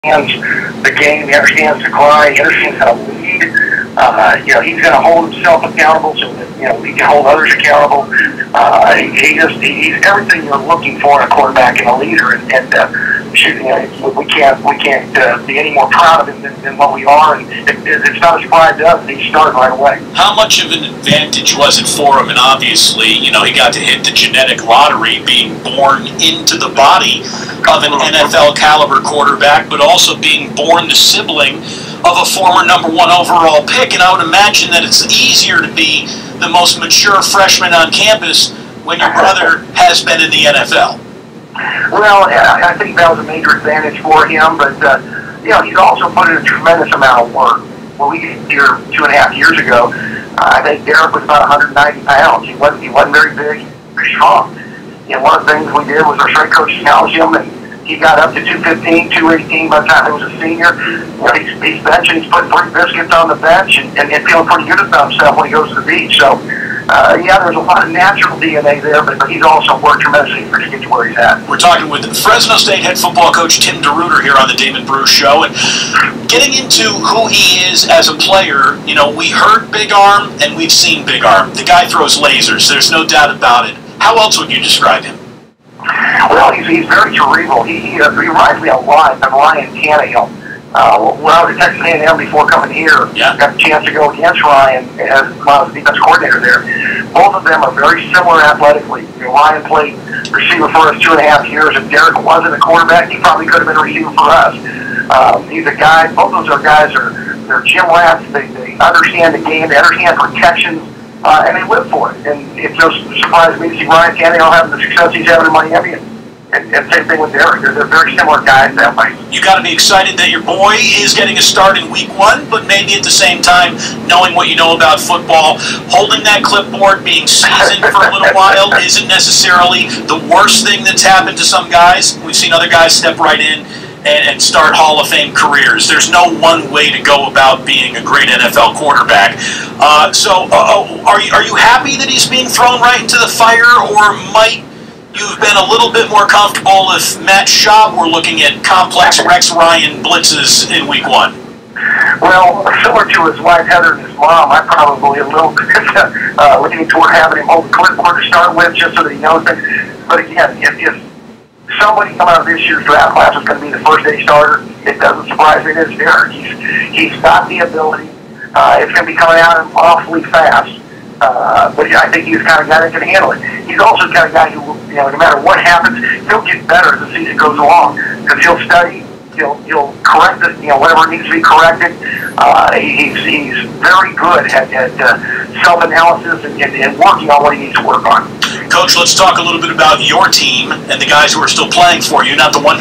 understands the game, he understands the grind, he understands how to lead. He's going to hold himself accountable so that, he can hold others accountable. He's everything you're looking for in a quarterback and a leader. We can't be any more proud of him than what we are. And it's not a surprise to us that he started right away. How much of an advantage was it for him? And obviously, he got to hit the genetic lottery, being born into the body of an NFL caliber quarterback, but also being born the sibling of a former #1 overall pick. And I would imagine that it's easier to be the most mature freshman on campus when your brother has been in the NFL. Well, I think that was a major advantage for him, but he's also put in a tremendous amount of work. When we got here 2.5 years ago, I think Derek was about 190 pounds. He wasn't very big, very strong. One of the things we did was our strength coach challenged him, and he got up to 215, 218 by the time he was a senior. He's benching, he's putting 3 biscuits on the bench and feeling pretty good about himself when he goes to the beach. So, there's a lot of natural DNA there, but he's also worked tremendously to get to where he's at. We're talking with Fresno State head football coach Tim Daruter here on the Damon Show, and getting into who he is as a player. We heard big arm and we've seen big arm. The guy throws lasers. There's no doubt about it. How else would you describe him? Well, he's very cerebral. He reminds me a lot of Ryan Tannehill. When I was at Texas A&M before coming here, got a chance to go against Ryan as the defense coordinator there. Both of them are very similar athletically. Ryan played receiver for us 2.5 years. If Derek wasn't a quarterback, he probably could have been a receiver for us. He's a guy. Both of those guys they're gym rats. They understand the game. They understand protections. And they live for it. And it just surprised me to see Ryan Tannehill having the success he's having in Miami. And same thing with Derek. They're very similar guys that way. You got to be excited that your boy is getting a start in week 1, but maybe at the same time, knowing what you know about football, holding that clipboard, being seasoned for a little while isn't necessarily the worst thing that's happened to some guys. We've seen other guys step right in and start Hall of Fame careers. There's no one way to go about being a great NFL quarterback. Are you happy that he's being thrown right into the fire, or might you've been a little bit more comfortable if Matt Schaub were looking at complex Rex Ryan blitzes in week 1? Well, similar to his wife Heather and his mom, I'm probably a little bit looking toward having him hold the clipboard to start with, just so that he knows things. But again, if somebody coming out of this year's draft class is going to be the first-day starter, it doesn't surprise me that it's Derek. He's got the ability. It's going to be coming out awfully fast. But I think he's the kind of guy that can handle it. He's also the kind of guy who, no matter what happens, he'll get better as the season goes along. Because he'll study, he'll correct it, whatever needs to be corrected. He's very good at self-analysis and working on what he needs to work on. Coach, let's talk a little bit about your team and the guys who are still playing for you, not the one who